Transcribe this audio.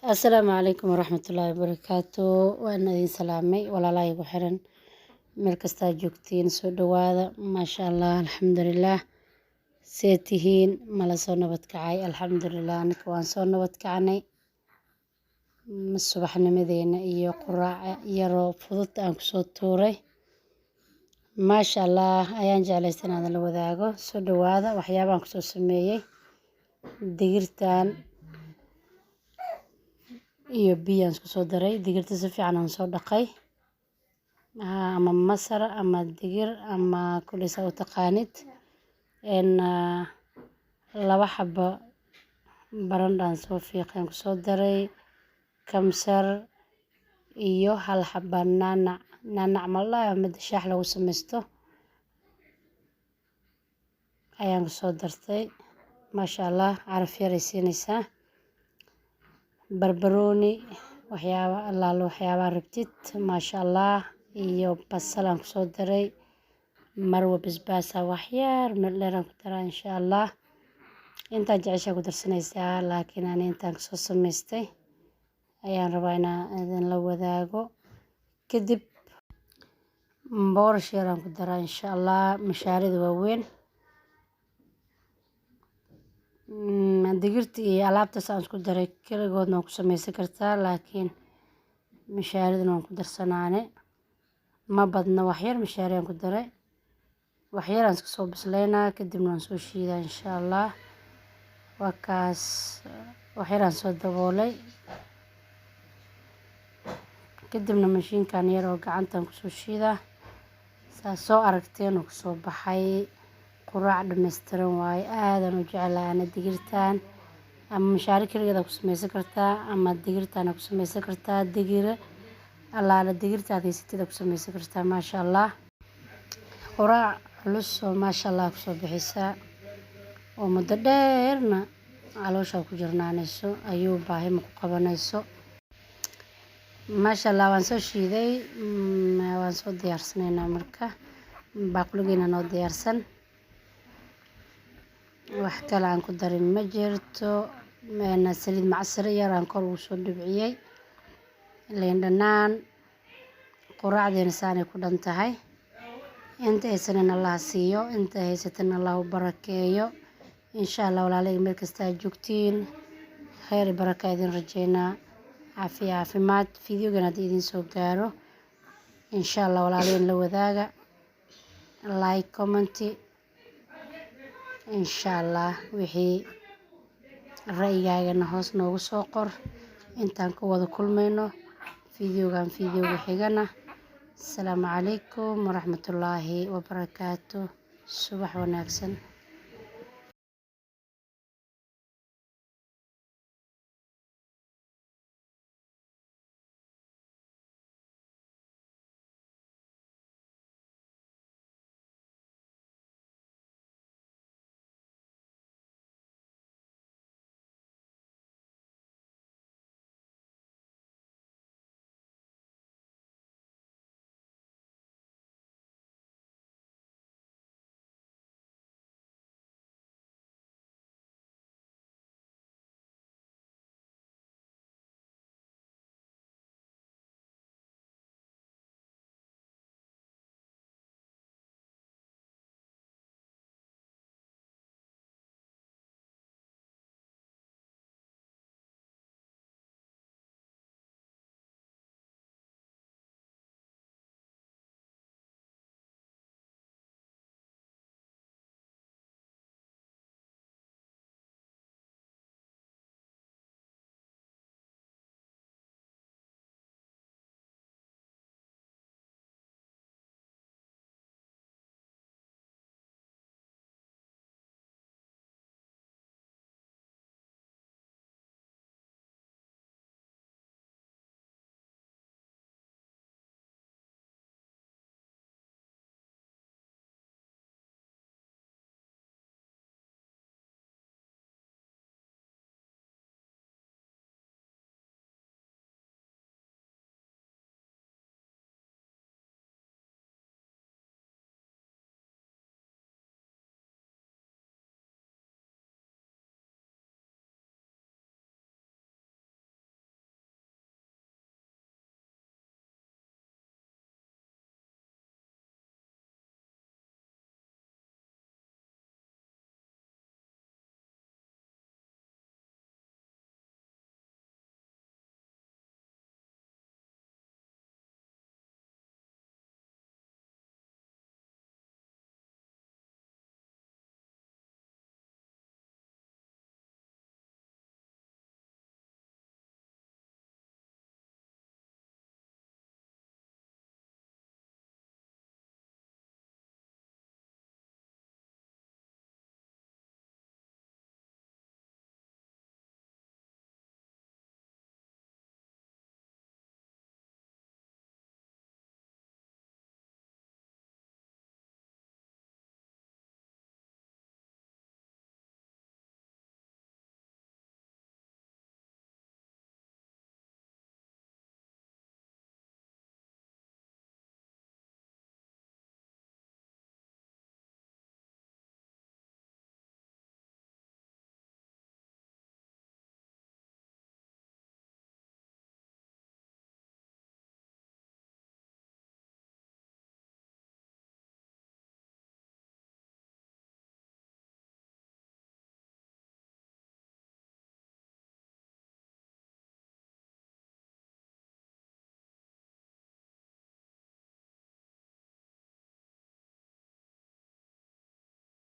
السلام عليكم ورحمة الله وبركاته. وأنا دين سلامي ولا لا يبو حرن مركزتا جوكتين سو دوادا ما شاء الله الحمد لله سيتهين ملا سو نبت كعاي الحمد لله نكوان سو نبت كعني الصبح نمدينا إيو قراء يرو فضلت أنك سو توري ما شاء الله أيان جاليستين هذا الوذاقو سو دوادا وحيابا أنك سو سميي ديرتان iyo biyaan isku soo daray digirta si fiican aan soo dhaqay ama masar ama digir ama kulisa u taqaanid laba xabo barandaan soo fiiqeen ku soo daray kamsar iyo hal xabo nanac malaha mid shaax lagu samaysto ayaan ku soo dartay maasha allah caraf yar ay siinaysaa بربروني وحيابا ربتت ما شاء الله iyo basal aan kusoo daray marwo basbaasa waxyaar meelaan ku daraa insha Allah inta jecesha ku darsanaysaa laakiin aan intaan soo sameystay ayaan rabaa inaan la wadaago kadib boorash yar aan ku daraa insha Allah mashaarida waaweyn digirta iyo alaabtaas aan isku daray kaligoodna ku samaysan kartaa laakiin mashaaridna waan ku darsanaane ma badna wax yar mashaariyaan ku daray wax yar aan iska soo bislaynaa kadibna waan soo shiidaa insha Allah waa kaas wax yar aan soo daboolay kadibna mashiinkan yar oo gacantan ku soo shiidaa saa soo aragteen oo soo baxay quraac dhameystiran waaye aadan u jeclahay ana digirtaan ama mashaari kaligeeda ku samaysan kartaa ama digirtaan ku samaysan kartaa digir allaala digirtaad haysatid ku samaysan kartaa maasha Allah quraac culus oo maasha Allah ku soo bixisa oo muddo dheerna caloosha ku jirnaanayso ayuu baahi ma ku qabanayso maasha Allah waan soo shiiday waan soo diyaarsanaynaa marka baaquligeena noo diyaarsan wax kale aan ku darin ma jirto saliid macsar yar aan kor ugu soo dhibciyay liin dhanaan quraacdeena saanay ku dhan tahay inta haysanan Allah siiyo inta haysatan Allah u barakeeyo insha Allah walaalay meel kasta joogtiin khayr baraka idin rajeynaa caafimaad fiidiyogan hadii idin soo gaaro insha Allah walaalay la wadaaga like comment إن شاء الله وحي رأيي hoos noogu soo qor intaan ku wada kulmayno فيديو وحيقنا السلام عليكم ورحمة الله وبركاته صباح وناكسن